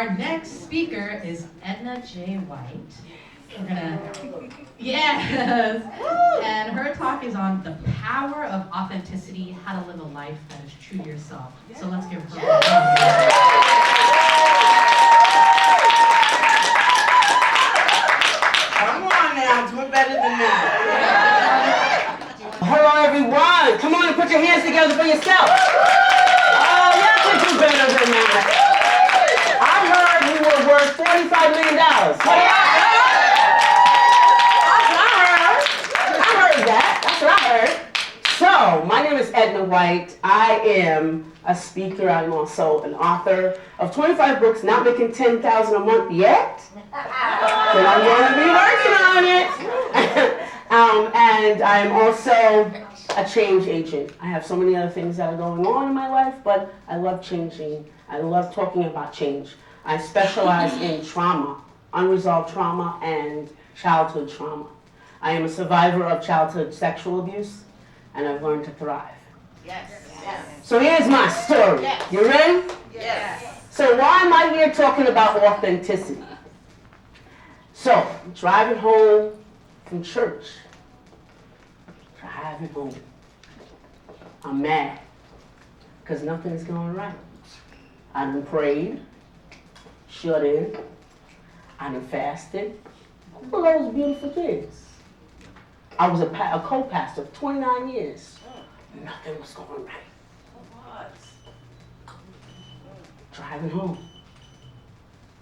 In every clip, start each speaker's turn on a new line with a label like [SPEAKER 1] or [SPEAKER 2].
[SPEAKER 1] Our next speaker is Edna J. White. We're gonna, yes, and her talk is on the power of authenticity, how to live a life that is true to yourself. So let's give her a
[SPEAKER 2] Come on now, do it better than that.
[SPEAKER 3] Hello everyone, come on and put your hands together for yourself. Oh, y'all can do better than that. I heard you were worth $45 million. I heard that, that's what I heard. So, my name is Edna White. I am a speaker. I'm also an author of 25 books, not making $10,000 a month yet. But I'm going to be working on it. And I'm also a change agent. I have so many other things that are going on in my life, but I love changing. I love talking about change. I specialize in trauma, unresolved trauma, and childhood trauma. I am a survivor of childhood sexual abuse, and I've learned to thrive.
[SPEAKER 2] Yes.
[SPEAKER 3] So here's my story.
[SPEAKER 2] Yes.
[SPEAKER 3] You ready?
[SPEAKER 2] Yes.
[SPEAKER 3] So why am I here talking about authenticity? So, I'm driving home from church. Driving home. I'm mad because nothing is going right. I done prayed, shut in, I done fasted. All those beautiful things. I was a co-pastor for 29 years. Nothing was going right. Driving home.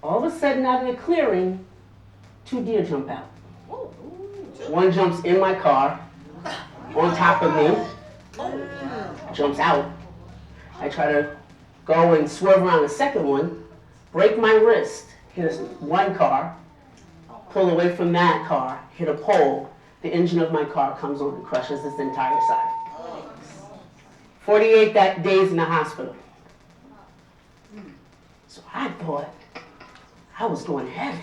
[SPEAKER 3] All of a sudden, out of the clearing, 2 deer jump out. One jumps in my car, on top of me, jumps out. I try to go and swerve around the second one, break my wrist, hit one car, pull away from that car, hit a pole. The engine of my car comes on and crushes this entire side. 48 days in the hospital. So I thought I was going to heaven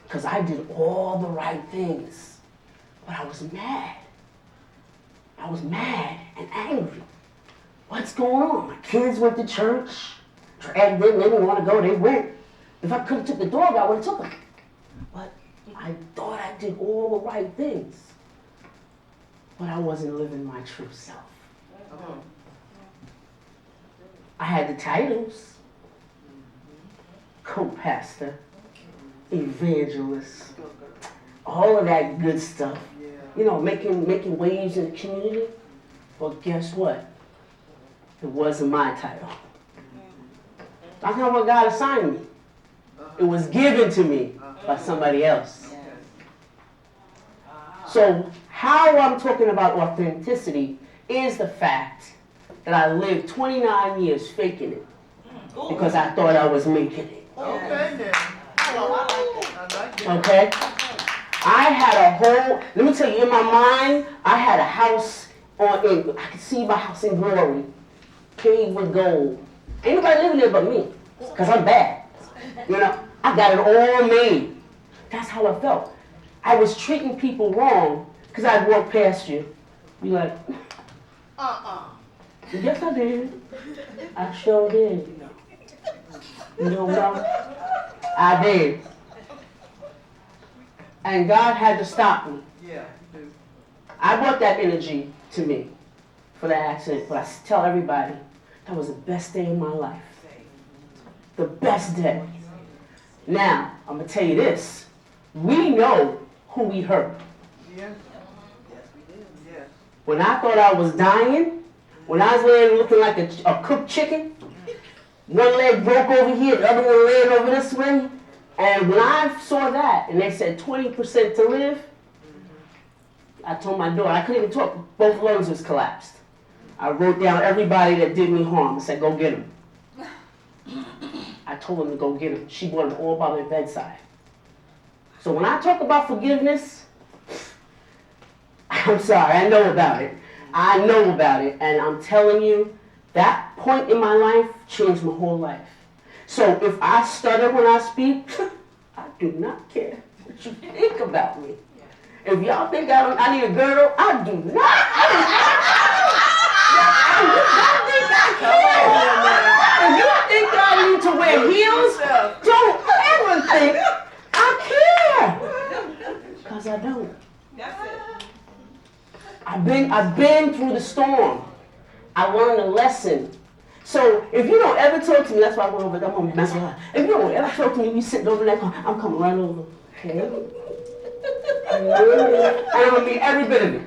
[SPEAKER 3] because I did all the right things, but I was mad. I was mad and angry. What's going on? My kids went to church, dragged them, they didn't want to go, they went. If I could have took the dog, I would have took them. But I thought I did all the right things, but I wasn't living my true self. I had the titles, co-pastor, evangelist, all of that good stuff. You know, making waves in the community. But guess what? It wasn't my title. That's not what God assigned me. It was given to me by somebody else. So how I'm talking about authenticity is the fact that I lived 29 years faking it because I thought I was making it. Okay? I had a whole, let me tell you, in my mind, I had a house I could see my house in glory, paved with gold. Ain't nobody living there but me, because I'm bad. You know, I got it all made. That's how I felt. I was treating people wrong, because I'd walk past you, be like, yes I did. I sure did. You know what? I did. And God had to stop me. I brought that energy to me for that accident, but I tell everybody that was the best day of my life. The best day. Now, I'm going to tell you this. We know who we hurt. When I thought I was dying, when I was laying looking like a cooked chicken, one leg broke over here, the other one laying over this way, and when I saw that, and they said 20% to live, I told my daughter, I couldn't even talk, both lungs was collapsed. I wrote down everybody that did me harm. I said, go get them. I told them to go get them. She brought them all by my bedside. So when I talk about forgiveness, I'm sorry, I know about it. I know about it, and I'm telling you, that point in my life changed my whole life. So if I stutter when I speak, I do not care what you think about me. If y'all think I need a girdle, I do not. If you think I need to wear heels,
[SPEAKER 2] yourself.
[SPEAKER 3] Don't ever think I care. Because I don't.
[SPEAKER 2] That's it.
[SPEAKER 3] I've been through the storm. I learned a lesson. So if you don't ever talk to me, that's why I went over there. I'm gonna mess with her. If you don't ever talk to me, you sitting over there, I'm coming right over. Okay? And I'm gonna mean every bit of it.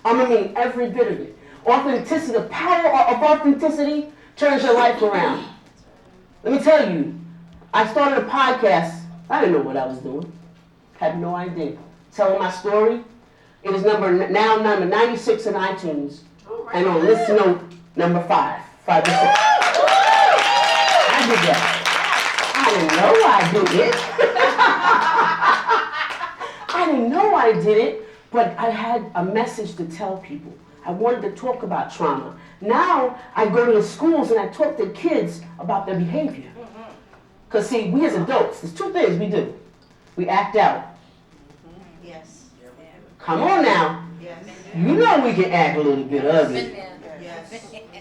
[SPEAKER 3] I'm gonna mean every bit of it. Authenticity, the power of authenticity turns your life around. Let me tell you, I started a podcast. I didn't know what I was doing. Had no idea. Telling my story. It is number 96 in iTunes. And on listen note, number 5. 5 to 6. I did that. I didn't know I did it. I didn't know I did it, but I had a message to tell people. I wanted to talk about trauma. Now I go to the schools and I talk to kids about their behavior. Because see, we as adults, there's 2 things we do. We act out.
[SPEAKER 2] Yes.
[SPEAKER 3] Come on now.
[SPEAKER 2] Yes.
[SPEAKER 3] You know we can act a little bit ugly.
[SPEAKER 2] Yes.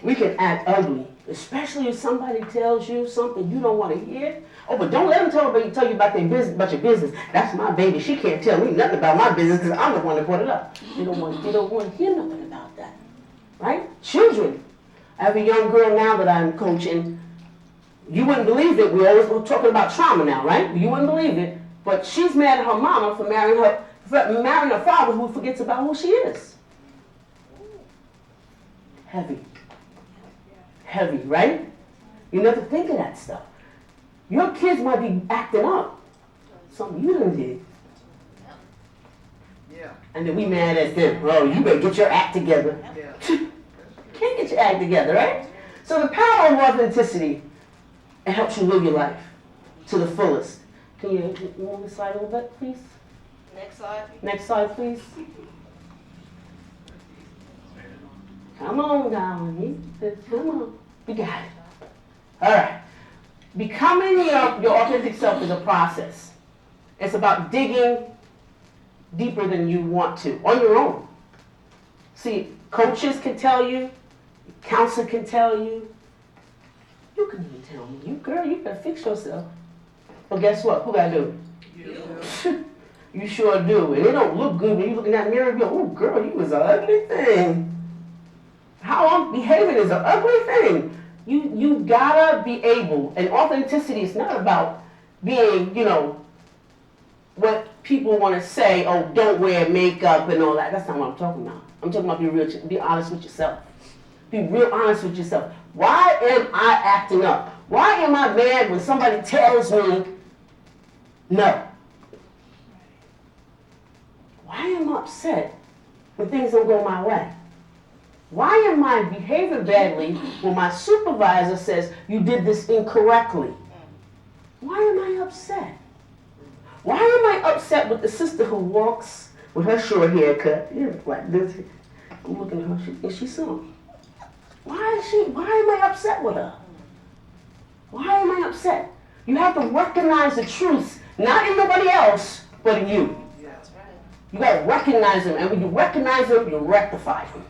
[SPEAKER 3] We can act ugly, especially if somebody tells you something you don't want to hear. Oh, but don't let them tell you about their business, about your business. That's my baby. She can't tell me nothing about my business because I'm the one that brought it up. You don't want to hear nothing about that, right? Children. I have a young girl now that I'm coaching. You wouldn't believe it. We're talking about trauma now, right? You wouldn't believe it. But she's mad at her mama for marrying her father who forgets about who she is. Heavy. Heavy, right? You never think of that stuff. Your kids might be acting up. Something you done did.
[SPEAKER 2] Yeah.
[SPEAKER 3] And then we mad at them. Oh, you better get your act together.
[SPEAKER 2] Yeah.
[SPEAKER 3] Can't get your act together, right? So the power of authenticity, it helps you live your life to the fullest. Can you move the slide a little bit, please?
[SPEAKER 2] Next slide.
[SPEAKER 3] Next slide, please. Come on, darling. Come on. We got it. All right. Becoming your authentic self is a process. It's about digging deeper than you want to, on your own. See, coaches can tell you, counselor can tell you. You can even tell me, you better fix yourself. But guess what? Who got to do it? You sure do. And it don't look good when you look in that mirror and go, oh, girl, you was an ugly thing. How I'm behaving is an ugly thing. You gotta be able, and authenticity is not about being, what people want to say, oh, don't wear makeup and all that. That's not what I'm talking about. I'm talking about be honest with yourself. Be real honest with yourself. Why am I acting up? Why am I mad when somebody tells me no? Why am I upset when things don't go my way? Why am I behaving badly when my supervisor says you did this incorrectly? Why am I upset? Why am I upset with the sister who walks with her short haircut? Like this. I'm looking at her. Is she some? Why am I upset with her? Why am I upset? You have to recognize the truths, not in nobody else, but in you.
[SPEAKER 2] That's right.
[SPEAKER 3] You got to recognize them, and when you recognize them, you rectify them.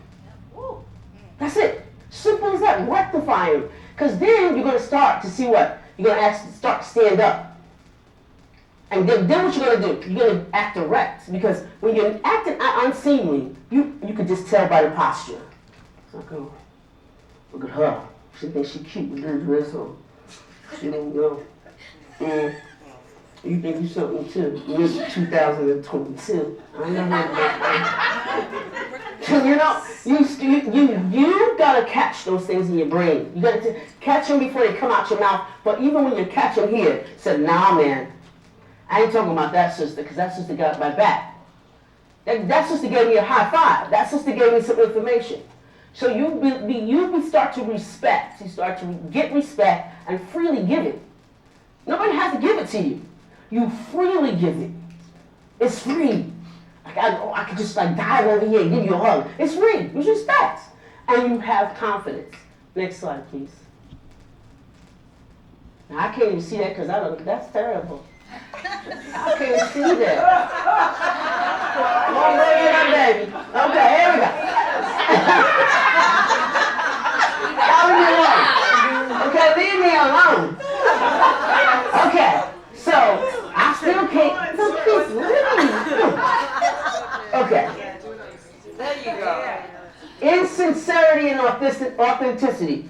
[SPEAKER 3] That's it. Simple as that. Rectify them. Because then you're going to start to see what? You're going to start to stand up. And then what you're going to do? You're going to act erect. Because when you're acting unseemly, you could just tell by the posture. It's like, oh, look at her. She thinks she's cute with this dress on. She don't know. You think you're something too. It's 2022. I know that. You gotta catch those things in your brain. You gotta catch them before they come out your mouth. But even when you catch them here, say, nah, man, I ain't talking about that sister, because that sister got my back. That sister gave me a high five. That sister gave me some information. So you start to respect. You start to get respect and freely give it. Nobody has to give it to you. You freely give it. It's free. I could just dive over here and give you a hug. It's free. It's respect. And you have confidence. Next slide, please. Now, I can't even see that because that's terrible. I can't see that. One baby, my baby. Okay, here we go. Leave me alone. Okay, leave me alone. authenticity.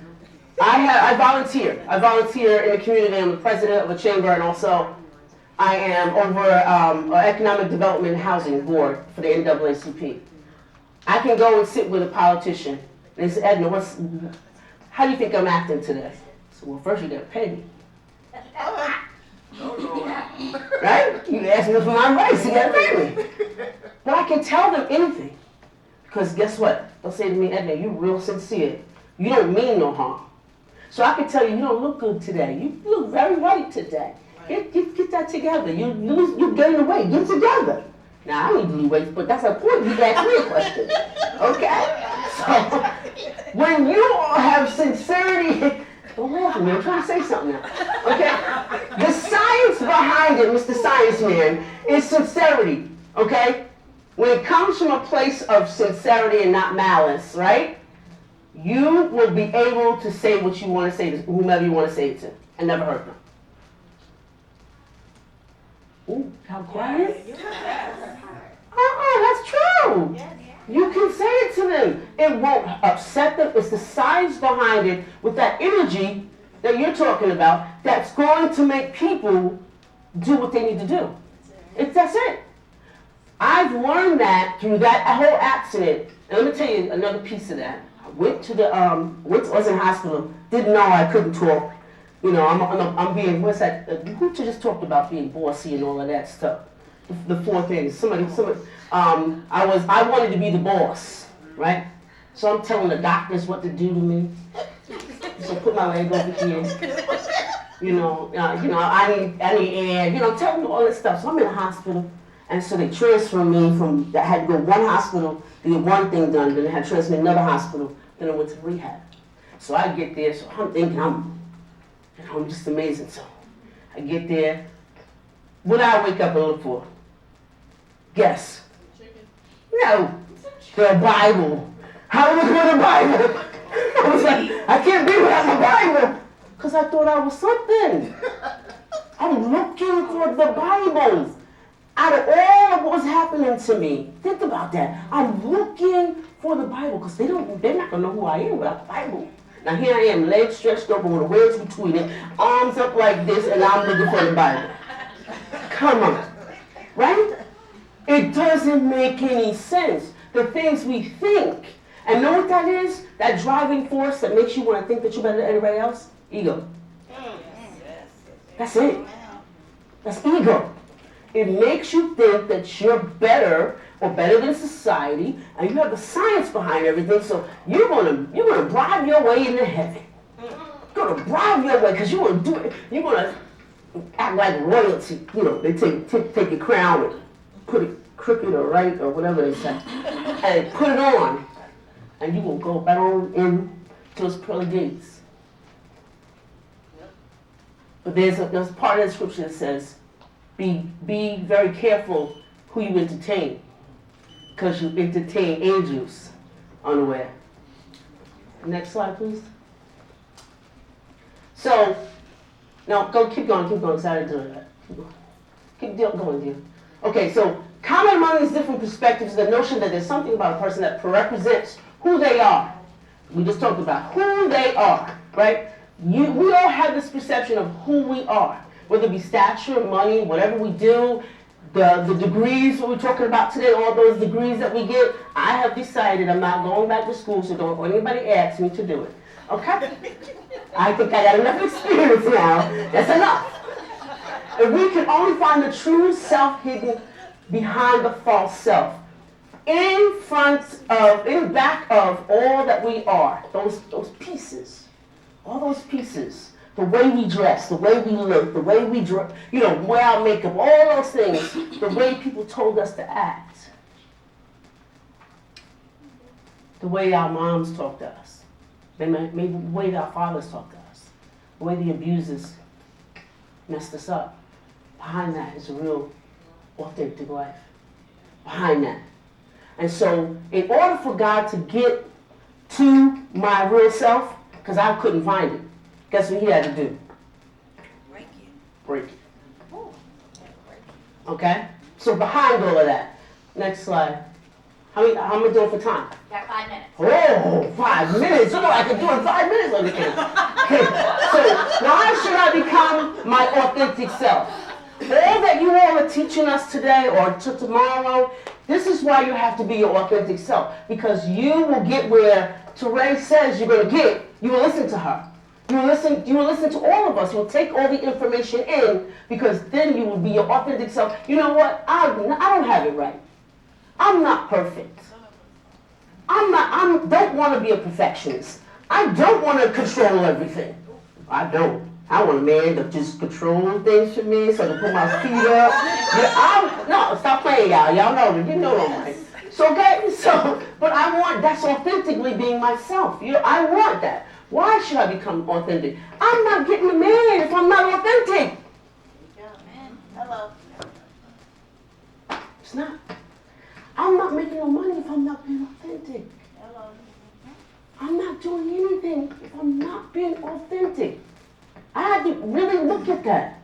[SPEAKER 3] I volunteer. I volunteer in the community. I'm the president of a chamber, and also I am over Economic Development and Housing Board for the NAACP. I can go and sit with a politician. They say, Edna, how do you think I'm acting today? So, well, first you gotta pay me. Right? You ask me for my rights, you gotta pay me. But I can tell them anything. Because guess what? They'll say to me, Edna, you're real sincere. You don't mean no harm. So I can tell you, you don't look good today. You look very white today. Get that together. You gain weight. Get together. Now, I need to lose weight, but that's a point. You asked me a question. Okay? So, when you have sincerity, don't laugh at me. I'm trying to say something now. Okay? The science behind it, Mr. Science Man, is sincerity. Okay? When it comes from a place of sincerity and not malice, right? You will be able to say what you want to say to whomever you want to say it to and never hurt them. Ooh, how quiet? That's true. You can say it to them. It won't upset them. It's the science behind it with that energy that you're talking about that's going to make people do what they need to do. That's it. I've learned that through that whole accident. And let me tell you another piece of that. I went to was in hospital, didn't know I couldn't talk. You know, I'm being, what's that, who just talked about being bossy and all of that stuff? The four things. I wanted to be the boss, right? So I'm telling the doctors what to do to me. So put my leg over here. I need air. Tell them all this stuff. So I'm in the hospital. And so they transferred me I had to go to one hospital to get one thing done, then they had to transfer me to another hospital, then I went to rehab. So I get there, so I'm thinking I'm just amazing. So I get there. What do I wake up and look for? Guess. No. The Bible. How do I look for the Bible? I was like, I can't be without my Bible. Because I thought I was something. I'm looking for the Bible. Out of all of what's happening to me, think about that. I'm looking for the Bible because they're not going to know who I am without the Bible. Now here I am, legs stretched open with the words between it, arms up like this, and I'm looking for the Bible. Come on. Right? It doesn't make any sense. The things we think. And know what that is? That driving force that makes you want to think that you're better than anybody else? Ego. That's it. That's ego. It makes you think that you're better or better than society, and you have the science behind everything, so you're gonna bribe your way into heaven. You're gonna bribe your way because you want to do it. You're gonna act like royalty. They take your crown and put it crooked or right or whatever they say, and put it on, and you will go back on in those pearly gates. But there's part of the scripture that says, be very careful who you entertain, because you entertain angels unaware. Next slide, please. So, now keep going. Sorry to do that. Keep going, dear. Okay, so common among these different perspectives is the notion that there's something about a person that represents who they are. We just talked about who they are, right? We all have this perception of who we are. Whether it be stature, money, whatever we do, the degrees, what we're talking about today, all those degrees that we get, I have decided I'm not going back to school, so don't anybody ask me to do it. Okay? I think I got enough experience now. That's enough. If we can only find the true self hidden behind the false self, in back of all that we are, those pieces, all those pieces. The way we dress, the way we look, the way we wear our makeup, all those things, the way people told us to act, the way our moms talk to us, maybe the way our fathers talk to us, the way the abusers messed us up. Behind that is a real authentic life. Behind that. And so, in order for God to get to my real self, because I couldn't find it, guess what he had to do? Break it. Okay? So behind all of that, next slide. How am I doing for time?
[SPEAKER 4] Got 5 5 minutes.
[SPEAKER 3] Oh, 5 minutes. You know I can do it in 5 minutes on the camera. So why should I become my authentic self? All that you all are teaching us today or tomorrow, this is why you have to be your authentic self. Because you will get where Teray says you're going to get. You will listen to her. You will listen to all of us. You'll take all the information in because then you will be your authentic self. You know what? I don't have it right. I'm not perfect. I don't want to be a perfectionist. I don't want to control everything. I don't. I want a man that just control things for me, so to put my feet up. Yeah, no, stop playing, y'all. Y'all know that. You know I'm right. So, okay, but that's authentically being myself. I want that. Why should I become authentic? I'm not getting a man if I'm not authentic.
[SPEAKER 2] Yeah. Hello.
[SPEAKER 3] It's not. I'm not making no money if I'm not being authentic.
[SPEAKER 2] Hello.
[SPEAKER 3] I'm not doing anything if I'm not being authentic. I had to really look at that.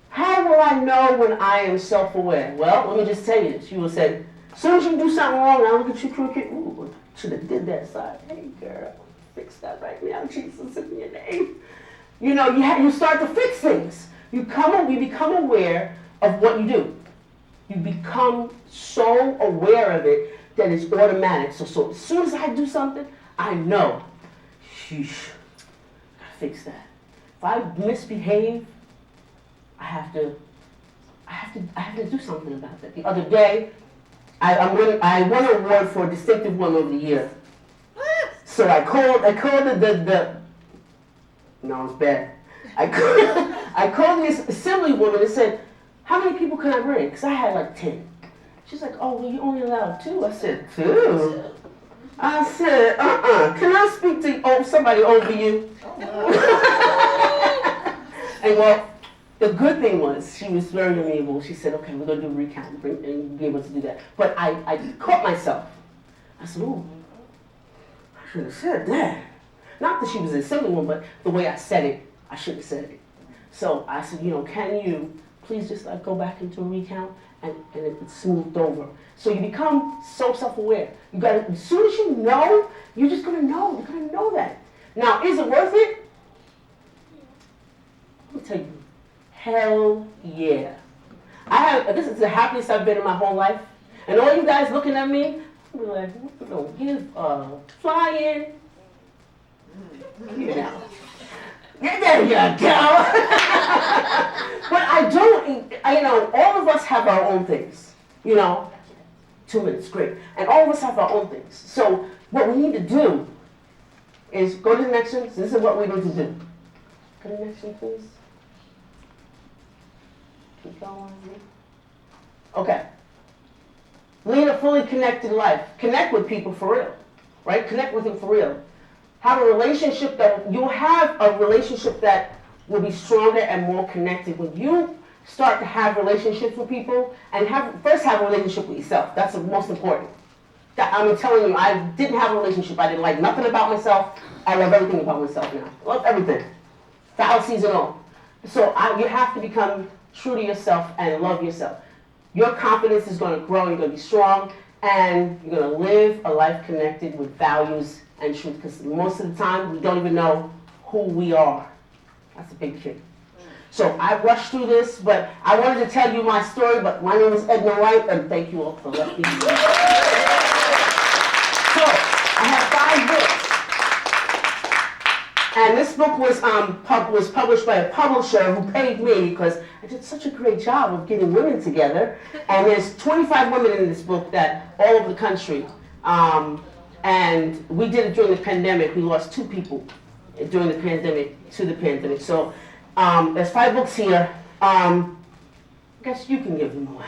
[SPEAKER 3] How will I know when I am self-aware? Well, let me just tell you this. You will say, as soon as you do something wrong, I look at you crooked. Ooh, should have did that side. Hey, girl, fix that right now. Jesus, in your name. You know, you start to fix things. You become aware of what you do. You become so aware of it that it's automatic. So as soon as I do something, I know, sheesh, gotta fix that. If I misbehave, I have to do something about that. The other day, I won an award for Distinctive Woman of the Year. So I called the no, it's bad. I called this assembly woman and said, how many people can I bring? Because I had like 10. She's like, oh, well, you only allowed 2. I said, 2? I said, can I speak to somebody over you? And well, the good thing was, she was very amiable. She said, okay, we're going to do a recount and be able to do that. But I caught myself. I said, oh, I should have said that. Not that she was an assembly woman, but the way I said it, I should have said it. So I said, can you please just go back into a recount, and it's smoothed over. So you become so self-aware. You got to, as soon as you know, you're just gonna know. You're gonna know that. Now, is it worth it? Let me tell you, hell yeah. This is the happiest I've been in my whole life. And all you guys looking at me, I'm like, we don't give a flying. You know. There you go. But I don't, all of us have our own things, 2 minutes, great. And all of us have our own things. So what we need to do is go to the next one. So this is what we need to do. Go to the next one, please. Keep going. Okay. Lead a fully connected life. Connect with people for real, right? Connect with them for real. Have a relationship you'll have a relationship that will be stronger and more connected. When you start to have relationships with people, and first have a relationship with yourself. That's the most important. I'm telling you, I didn't have a relationship. I didn't like nothing about myself. I love everything about myself now. I love everything. Fallacies and all. So you have to become true to yourself and love yourself. Your confidence is going to grow, you're going to be strong, and you're going to live a life connected with values and truth, because most of the time we don't even know who we are. That's a big thing. So I rushed through this, but I wanted to tell you my story, but my name is Edna White, and thank you all for letting me. So I have 5 books. And this book was published by a publisher who paid me because I did such a great job of getting women together. And there's 25 women in this book that all over the country. And we did it during the pandemic. We lost 2 people during the pandemic to the pandemic. So there's 5 books here. I guess you can give them away.